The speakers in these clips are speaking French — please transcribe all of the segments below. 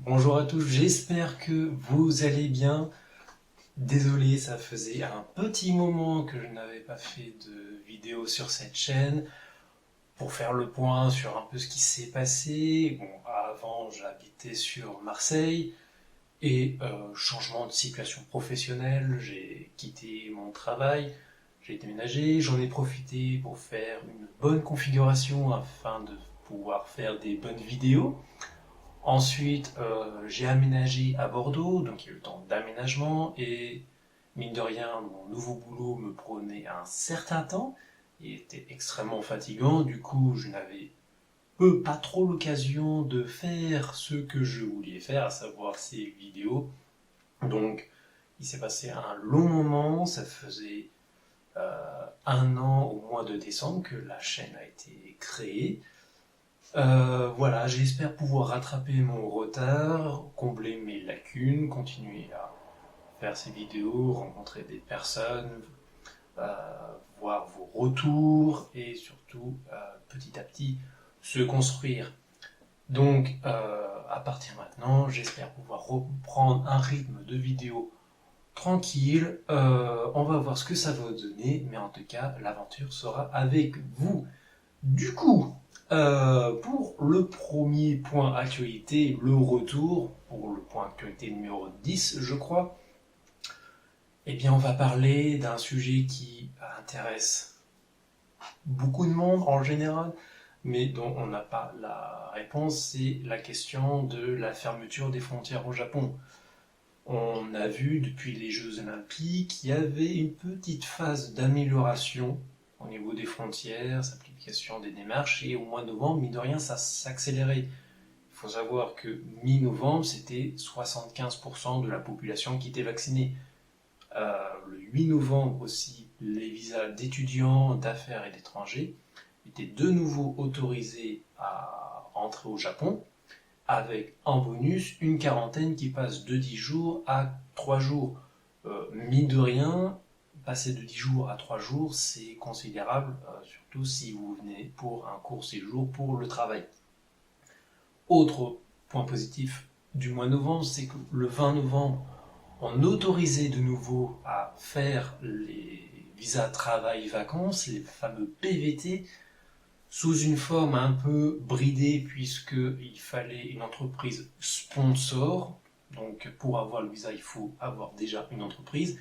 Bonjour à tous, j'espère que vous allez bien. Désolé, ça faisait un petit moment que je n'avais pas fait de vidéo sur cette chaîne pour faire le point sur un peu ce qui s'est passé. Bon, avant, j'habitais sur Marseille et changement de situation professionnelle, j'ai quitté mon travail, j'ai déménagé, j'en ai profité pour faire une bonne configuration afin de pouvoir faire des bonnes vidéos. Ensuite, j'ai aménagé à Bordeaux, donc il y a eu le temps d'aménagement et mine de rien, mon nouveau boulot me prenait un certain temps et était extrêmement fatigant. Du coup, je n'avais pas trop l'occasion de faire ce que je voulais faire, à savoir ces vidéos. Donc, il s'est passé un long moment, ça faisait un an au mois de décembre que la chaîne a été créée. Voilà, j'espère pouvoir rattraper mon retard, combler mes lacunes, continuer à faire ces vidéos, rencontrer des personnes, euh, voir vos retours et surtout petit à petit se construire. Donc à partir de maintenant, j'espère pouvoir reprendre un rythme de vidéo tranquille. On va voir ce que ça va donner, mais en tout cas, l'aventure sera avec vous. Du coup, pour le premier point actualité, le retour, pour le point actualité numéro 10, je crois, eh bien, on va parler d'un sujet qui intéresse beaucoup de monde en général, mais dont on n'a pas la réponse, c'est la question de la fermeture des frontières au Japon. On a vu depuis les Jeux Olympiques qu'il y avait une petite phase d'amélioration au niveau des frontières, simplification des démarches, et au mois de novembre, mine de rien, ça s'accélérait. Il faut savoir que mi-novembre, c'était 75% de la population qui était vaccinée. Le 8 novembre aussi, les visas d'étudiants, d'affaires et d'étrangers étaient de nouveau autorisés à entrer au Japon, avec en bonus une quarantaine qui passe de 10 jours à 3 jours. Mine de rien, passer de 10 jours à 3 jours, c'est considérable, surtout si vous venez pour un court séjour pour le travail. Autre point positif du mois de novembre, c'est que le 20 novembre, on autorisait de nouveau à faire les visas travail-vacances, les fameux PVT, sous une forme un peu bridée puisqu'il fallait une entreprise sponsor. Donc pour avoir le visa, il faut avoir déjà une entreprise.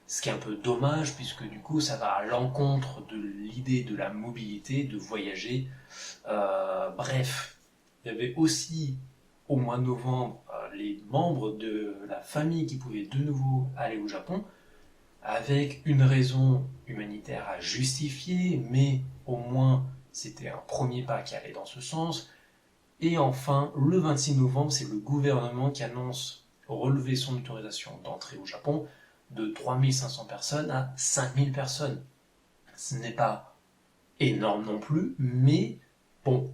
Ce qui est un peu dommage puisque du coup ça va à l'encontre de l'idée de la mobilité, de voyager. Bref, il y avait aussi au mois de novembre les membres de la famille qui pouvaient de nouveau aller au Japon avec une raison humanitaire à justifier, mais au moins c'était un premier pas qui allait dans ce sens. Et enfin, le 26 novembre, c'est le gouvernement qui annonce relever son autorisation d'entrée au Japon de 3500 personnes à 5000 personnes. Ce n'est pas énorme non plus, mais bon,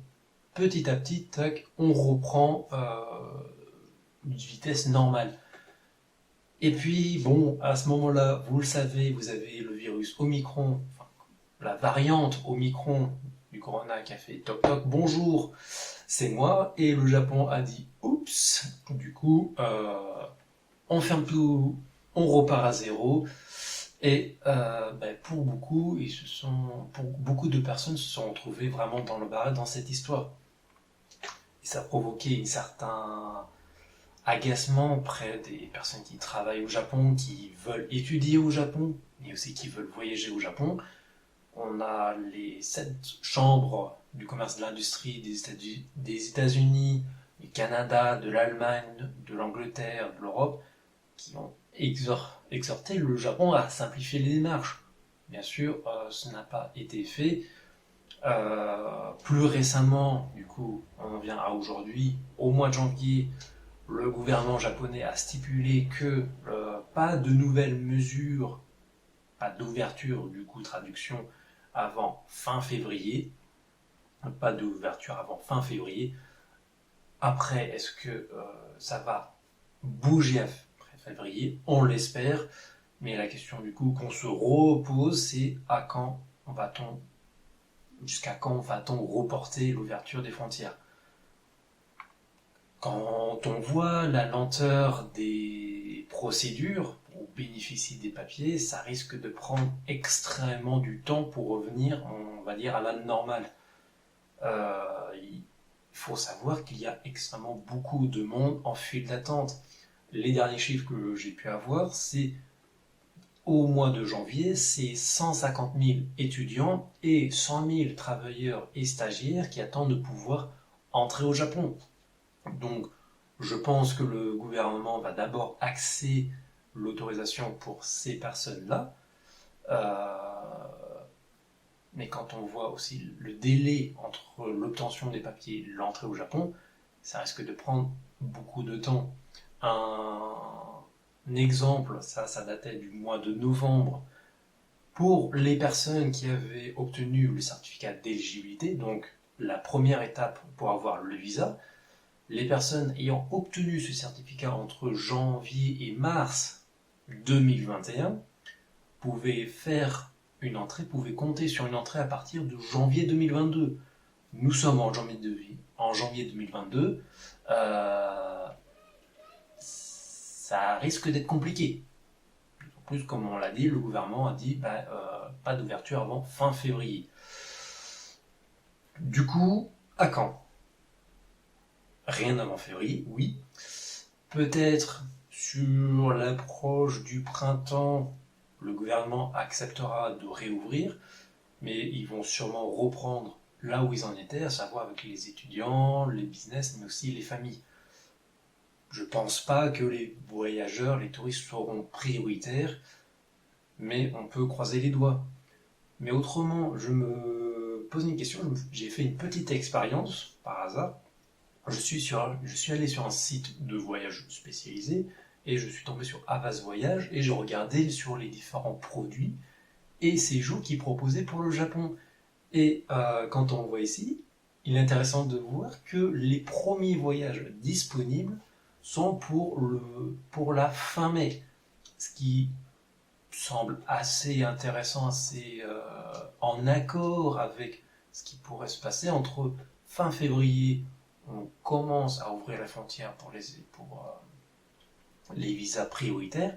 petit à petit, tac, on reprend une vitesse normale. Et puis, bon, à ce moment-là, vous le savez, vous avez le virus Omicron, enfin, la variante Omicron du corona qui a fait toc toc, bonjour, c'est moi. Et le Japon a dit oups, du coup, on ferme tout, on repart à zéro. Et pour beaucoup, pour beaucoup de personnes se sont retrouvées vraiment dans le barrage dans cette histoire. Et ça a provoqué un certain agacement auprès des personnes qui travaillent au Japon, qui veulent étudier au Japon, mais aussi qui veulent voyager au Japon. On a les 7 chambres du commerce de l'industrie des États-Unis, du Canada, de l'Allemagne, de l'Angleterre, de l'Europe, qui ont exhorté le Japon à simplifier les démarches. Bien sûr, ce n'a pas été fait. Plus récemment, du coup, on vient à aujourd'hui, au mois de janvier, le gouvernement japonais a stipulé que pas de nouvelles mesures, pas d'ouverture, du coup, traduction, avant fin février. Pas d'ouverture avant fin février. Après, est-ce que ça va bouger après février? On l'espère. Mais la question du coup qu'on se repose, c'est jusqu'à quand va-t-on reporter l'ouverture des frontières? Quand on voit la lenteur des procédures pour bénéficier des papiers, ça risque de prendre extrêmement du temps pour revenir, on va dire, à la normale. Il faut savoir qu'il y a extrêmement beaucoup de monde en file d'attente. Les derniers chiffres que j'ai pu avoir, c'est au mois de janvier, c'est 150 000 étudiants et 100 000 travailleurs et stagiaires qui attendent de pouvoir entrer au Japon. Donc, je pense que le gouvernement va d'abord axer l'autorisation pour ces personnes-là. Mais quand on voit aussi le délai entre l'obtention des papiers et l'entrée au Japon, ça risque de prendre beaucoup de temps. Un exemple, ça datait du mois de novembre, pour les personnes qui avaient obtenu le certificat d'éligibilité, donc la première étape pour avoir le visa, les personnes ayant obtenu ce certificat entre janvier et mars 2021 pouvaient faire une entrée, pouvaient compter sur une entrée à partir de janvier 2022. Nous sommes en janvier 2022. Ça risque d'être compliqué. En plus, comme on l'a dit, le gouvernement a dit pas d'ouverture avant fin février. Du coup, à quand? Rien avant février, oui. Peut-être sur l'approche du printemps, le gouvernement acceptera de réouvrir, mais ils vont sûrement reprendre là où ils en étaient, à savoir avec les étudiants, les business, mais aussi les familles. Je pense pas que les voyageurs, les touristes seront prioritaires, mais on peut croiser les doigts. Mais autrement, je me pose une question, j'ai fait une petite expérience par hasard. Je suis allé sur un site de voyage spécialisé et je suis tombé sur Havas Voyage et j'ai regardé sur les différents produits et séjours qu'ils proposaient pour le Japon. Et quand on voit ici, il est intéressant de voir que les premiers voyages disponibles sont pour la fin mai, ce qui semble assez intéressant, assez en accord avec ce qui pourrait se passer entre fin février. On commence à ouvrir la frontière pour les visas prioritaires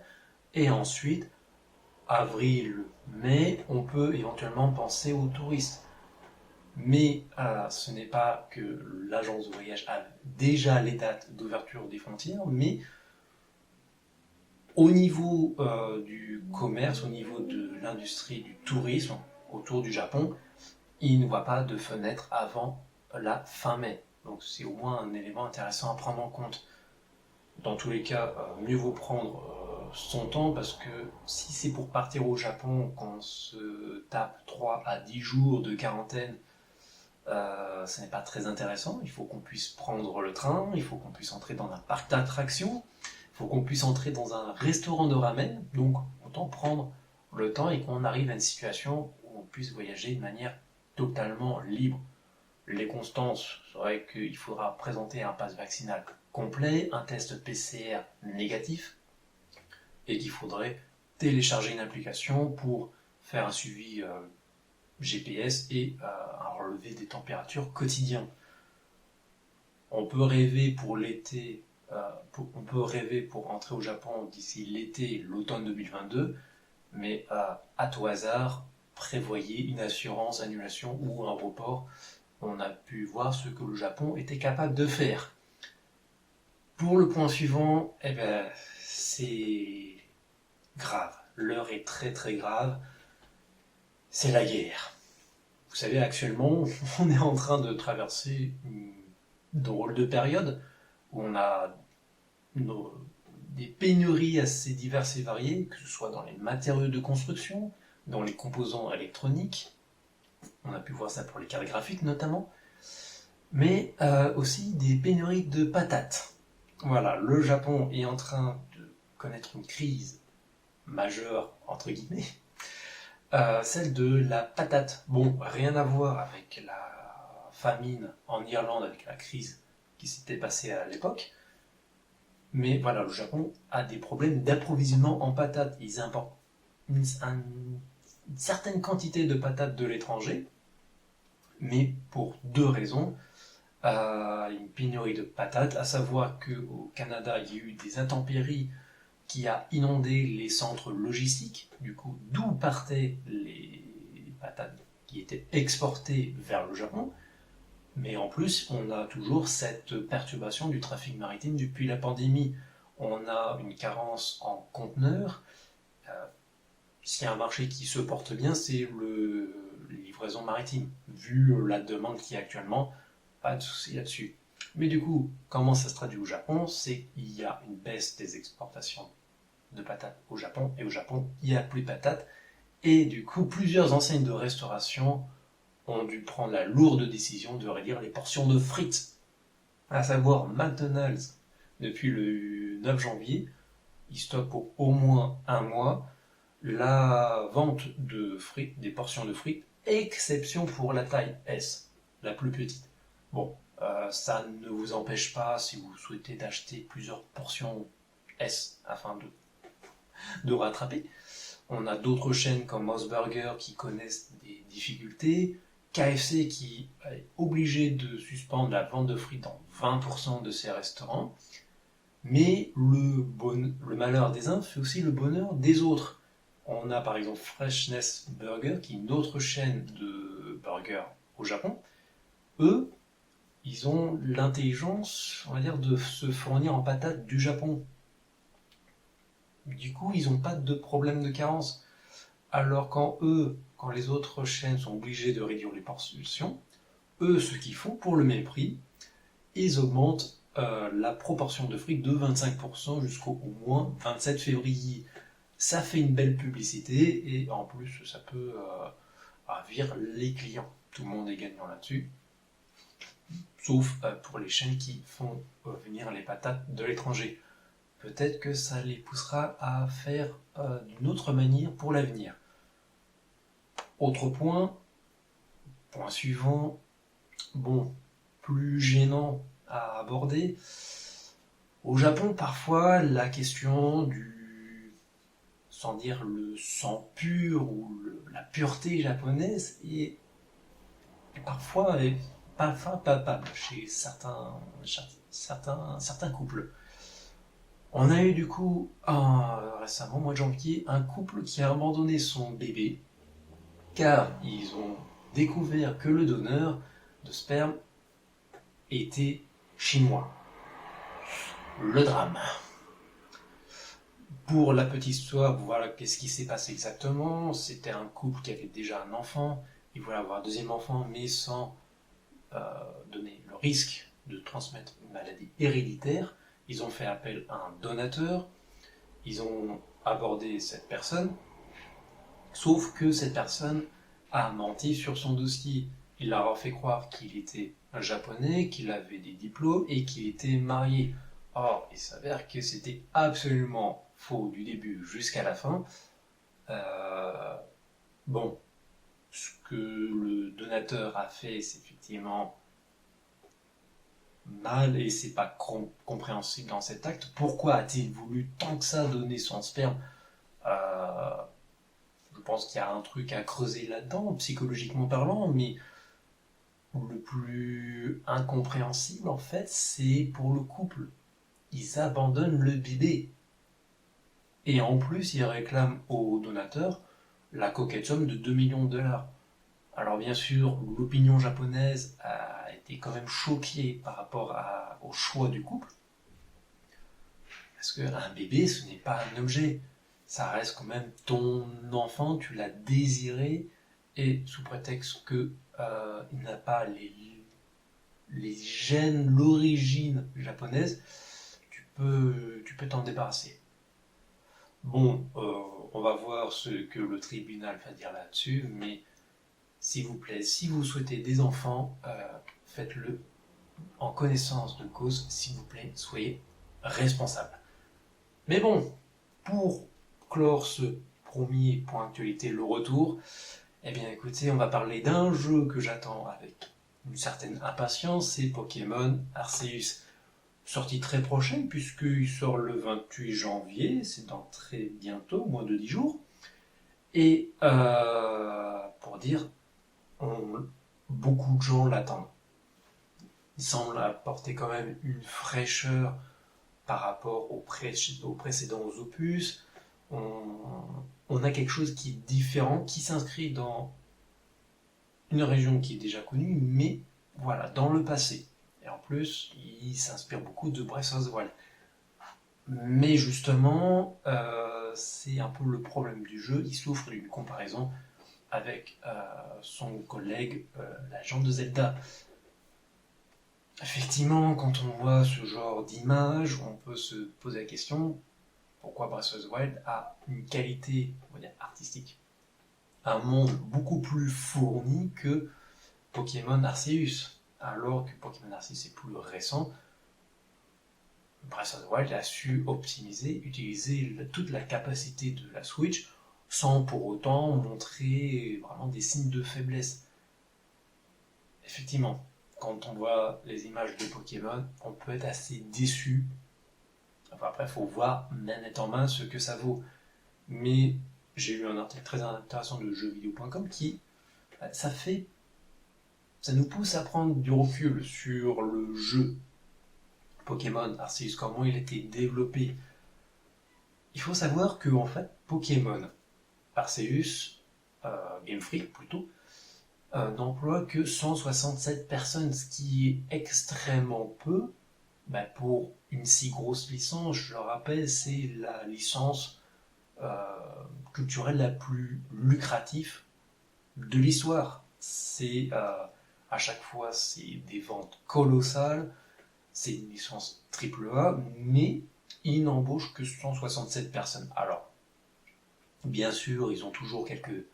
et ensuite avril, mai, on peut éventuellement penser aux touristes. Mais ce n'est pas que l'agence de voyage a déjà les dates d'ouverture des frontières, mais au niveau du commerce, au niveau de l'industrie du tourisme autour du Japon, il ne voit pas de fenêtre avant la fin mai. Donc c'est au moins un élément intéressant à prendre en compte. Dans tous les cas, mieux vaut prendre son temps parce que si c'est pour partir au Japon qu'on se tape 3 à 10 jours de quarantaine, ce n'est pas très intéressant. Il faut qu'on puisse prendre le train, il faut qu'on puisse entrer dans un parc d'attractions, il faut qu'on puisse entrer dans un restaurant de ramen. Donc autant prendre le temps et qu'on arrive à une situation où on puisse voyager de manière totalement libre. Les constances seraient qu'il faudra présenter un pass vaccinal complet, un test PCR négatif, et qu'il faudrait télécharger une application pour faire un suivi GPS et un relevé des températures quotidien. On peut rêver pour l'été, on peut rêver pour entrer au Japon d'ici l'été, l'automne 2022, mais à tout hasard, prévoyez une assurance annulation ou un report. On a pu voir ce que le Japon était capable de faire. Pour le point suivant, c'est grave. L'heure est très très grave. C'est la guerre. Vous savez, actuellement, on est en train de traverser une drôle de période où on a des pénuries assez diverses et variées, que ce soit dans les matériaux de construction, dans les composants électroniques. On a pu voir ça pour les cartes graphiques notamment, mais aussi des pénuries de patates. Voilà, le Japon est en train de connaître une crise majeure, entre guillemets, celle de la patate. Bon, rien à voir avec la famine en Irlande, avec la crise qui s'était passée à l'époque, mais voilà, le Japon a des problèmes d'approvisionnement en patates. Ils importent une certaine quantité de patates de l'étranger, mais pour deux raisons. une pénurie de patates, à savoir qu'au Canada, il y a eu des intempéries qui a inondé les centres logistiques, du coup, d'où partaient les patates qui étaient exportées vers le Japon. Mais en plus, on a toujours cette perturbation du trafic maritime depuis la pandémie. On a une carence en conteneurs. S'il y a un marché qui se porte bien, c'est les livraisons maritimes. Vu la demande qu'il y a actuellement, pas de souci là-dessus. Mais du coup, comment ça se traduit au Japon? C'est qu'il y a une baisse des exportations de patates au Japon, et au Japon, il n'y a plus de patates. Et du coup, plusieurs enseignes de restauration ont dû prendre la lourde décision de réduire les portions de frites. À savoir, McDonald's, depuis le 9 janvier, il stocke pour au moins un mois la vente de frites, des portions de frites, exception pour la taille S, la plus petite. Bon, ça ne vous empêche pas, si vous souhaitez, d'acheter plusieurs portions S afin de rattraper. On a d'autres chaînes comme Moss Burger qui connaissent des difficultés, KFC qui est obligé de suspendre la vente de frites dans 20% de ses restaurants. Mais le malheur des uns fait aussi le bonheur des autres. On a par exemple Freshness Burger, qui est une autre chaîne de burgers au Japon. Eux, ils ont l'intelligence, on va dire, de se fournir en patates du Japon. Du coup, ils n'ont pas de problème de carence. Alors quand les autres chaînes sont obligées de réduire les portions, eux, ce qu'ils font, pour le même prix, ils augmentent la proportion de frites de 25% jusqu'au moins 27 février. Ça fait une belle publicité et en plus, ça peut ravir les clients. Tout le monde est gagnant là-dessus. Sauf pour les chaînes qui font venir les patates de l'étranger. Peut-être que ça les poussera à faire d'une autre manière pour l'avenir. Autre point suivant, bon, plus gênant à aborder. Au Japon, parfois, la question sans dire le sang pur ou la pureté japonaise est parfois pas palpable chez certains couples. On a eu du coup récemment, au mois de janvier, un couple qui a abandonné son bébé car ils ont découvert que le donneur de sperme était chinois. Le drame. Pour la petite histoire, voilà qu'est-ce qui s'est passé exactement. C'était un couple qui avait déjà un enfant, ils voulaient avoir un deuxième enfant, mais sans donner le risque de transmettre une maladie héréditaire. Ils ont fait appel à un donateur, ils ont abordé cette personne, sauf que cette personne a menti sur son dossier. Il leur a fait croire qu'il était un japonais, qu'il avait des diplômes et qu'il était marié. Or, il s'avère que c'était absolument faux du début jusqu'à la fin. Bon, ce que le donateur a fait, c'est effectivement mal et c'est pas compréhensible dans cet acte. Pourquoi a-t-il voulu tant que ça donner son sperme? Je pense qu'il y a un truc à creuser là-dedans, psychologiquement parlant, mais le plus incompréhensible en fait, c'est pour le couple. Ils abandonnent le bébé. Et en plus, ils réclament au donateur la coquette somme de 2 millions de dollars. Alors bien sûr, l'opinion japonaise a été quand même choquée par rapport au choix du couple. Parce qu'un bébé, ce n'est pas un objet. Ça reste quand même ton enfant, tu l'as désiré, et sous prétexte qu'il n'a pas les gènes, l'origine japonaise, tu peux t'en débarrasser. Bon, on va voir ce que le tribunal va dire là-dessus, mais s'il vous plaît, si vous souhaitez des enfants, faites-le en connaissance de cause, s'il vous plaît, soyez responsable. Mais bon, pour clore ce premier point d'actualité, le retour, eh bien écoutez, on va parler d'un jeu que j'attends avec une certaine impatience, c'est Pokémon Arceus. Sortie très prochaine, puisqu'il sort le 28 janvier, c'est dans très bientôt, moins de 10 jours. Et pour dire, beaucoup de gens l'attendent. il semble apporter quand même une fraîcheur par rapport aux précédents opus. On a quelque chose qui est différent, qui s'inscrit dans une région qui est déjà connue, mais voilà, dans le passé. Et en plus, il s'inspire beaucoup de Breath of the Wild. Mais justement, c'est un peu le problème du jeu, il souffre d'une comparaison avec son collègue, la Legend de Zelda. Effectivement, quand on voit ce genre d'image, on peut se poser la question pourquoi Breath of the Wild a une qualité, on va dire, artistique, un monde beaucoup plus fourni que Pokémon Arceus. Alors que Pokémon Arceus est plus récent, Breath of the Wild a su optimiser, utiliser toute la capacité de la Switch sans pour autant montrer vraiment des signes de faiblesse. Effectivement, quand on voit les images de Pokémon, on peut être assez déçu. Enfin, après, il faut voir manette en main ce que ça vaut. Mais j'ai lu un article très intéressant de jeuxvideo.com qui, ça nous pousse à prendre du recul sur le jeu Pokémon Arceus, comment il a été développé. Il faut savoir que en fait, Pokémon Arceus, Game Freak plutôt, n'emploie que 167 personnes, ce qui est extrêmement peu. Pour une si grosse licence, je le rappelle, c'est la licence culturelle la plus lucrative de l'histoire. C'est à chaque fois c'est des ventes colossales, c'est une licence AAA, mais ils n'embauchent que 167 personnes. Alors, bien sûr, ils ont toujours quelques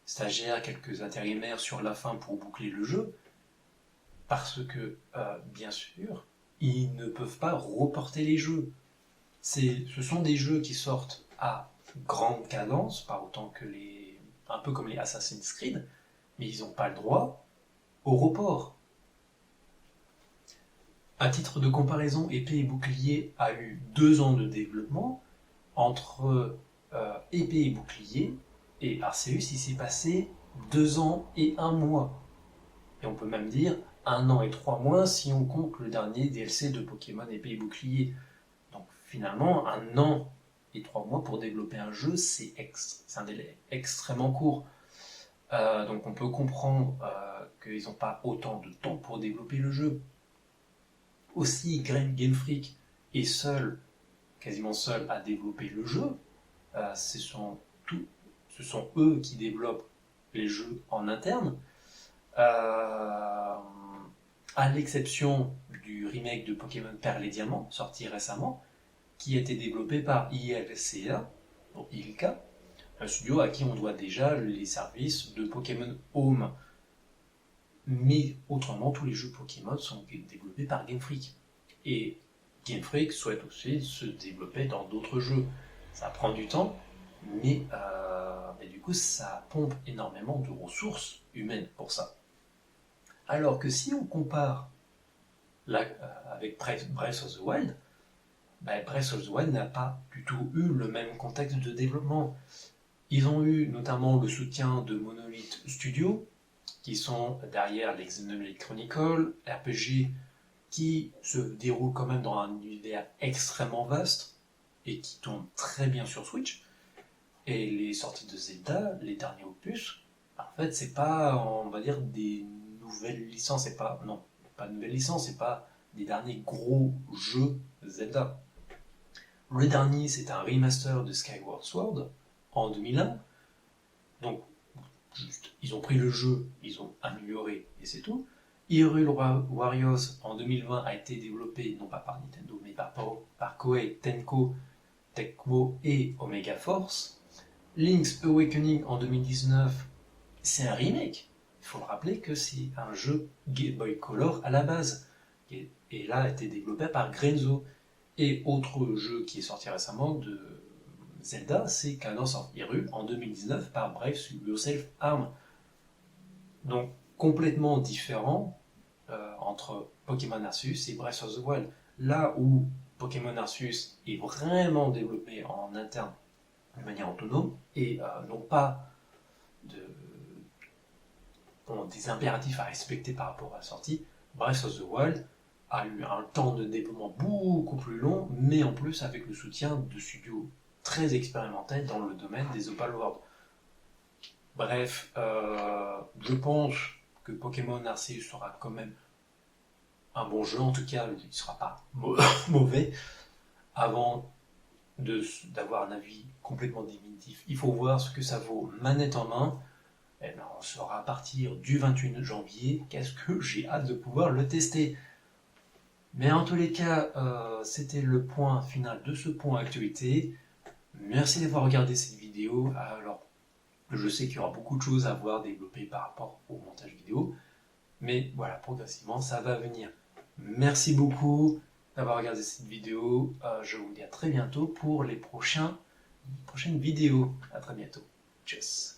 stagiaires, quelques intérimaires sur la fin pour boucler le jeu, parce que, bien sûr, ils ne peuvent pas reporter les jeux. Ce sont des jeux qui sortent à grande cadence, pas autant que un peu comme les Assassin's Creed, mais ils n'ont pas le droit au report. À titre de comparaison, Épée et Bouclier a eu 2 ans de développement. Entre Épée et Bouclier et Arceus, il s'est passé 2 ans et 1 mois. Et on peut même dire 1 an et 3 mois si on compte le dernier DLC de Pokémon Épée et Bouclier. Donc finalement, 1 an et 3 mois pour développer un jeu, c'est un délai extrêmement court. Donc on peut comprendre qu'ils n'ont pas autant de temps pour développer le jeu. Aussi, Game Freak est quasiment seul à développer le jeu. Ce sont eux qui développent les jeux en interne. À l'exception du remake de Pokémon Perle et Diamant, sorti récemment, qui a été développé par ILCA, donc ILCA, un studio à qui on doit déjà les services de Pokémon Home. Mais autrement, tous les jeux Pokémon sont développés par Game Freak. Et Game Freak souhaite aussi se développer dans d'autres jeux. Ça prend du temps, mais du coup, ça pompe énormément de ressources humaines pour ça. Alors que si on compare avec Breath of the Wild, Breath of the Wild n'a pas du tout eu le même contexte de développement. Ils ont eu notamment le soutien de Monolith Studio, qui sont derrière les Xenoblade Chronicles, RPG qui se déroule quand même dans un univers extrêmement vaste et qui tourne très bien sur Switch. Et les sorties de Zelda, les derniers opus, en fait, c'est pas, on va dire, des nouvelles licences, c'est pas de nouvelles licences, c'est pas des derniers gros jeux Zelda. Le dernier, c'est un remaster de Skyward Sword en 2001. Donc, juste, ils ont pris le jeu, ils ont amélioré et c'est tout. Hyrule Warriors en 2020 a été développé non pas par Nintendo mais par Koei Tecmo et Omega Force. Link's Awakening en 2019, c'est un remake. Il faut le rappeler que c'est un jeu Game Boy Color à la base. Et là a été développé par Grezzo. Et autre jeu qui est sorti récemment de Zelda, c'est Cadence of Hyrule en 2019 par Brave Yourself Arm. Donc complètement différent entre Pokémon Arceus et Breath of the Wild. Là où Pokémon Arceus est vraiment développé en interne de manière autonome et non pas des impératifs à respecter par rapport à la sortie, Breath of the Wild a eu un temps de développement beaucoup plus long, mais en plus avec le soutien de studios très expérimentés dans le domaine des open world. Bref, je pense que Pokémon Arceus sera quand même un bon jeu, en tout cas il ne sera pas mauvais. Avant d'avoir un avis complètement définitif, il faut voir ce que ça vaut manette en main. Et bien, on saura à partir du 28 janvier. Qu'est-ce que j'ai hâte de pouvoir le tester. Mais en tous les cas, c'était le point final de ce point actualité. Merci d'avoir regardé cette vidéo. Alors, je sais qu'il y aura beaucoup de choses à voir développées par rapport au montage vidéo. Mais voilà, progressivement, ça va venir. Merci beaucoup d'avoir regardé cette vidéo. Je vous dis à très bientôt pour les prochaines vidéos. À très bientôt. Tchuss.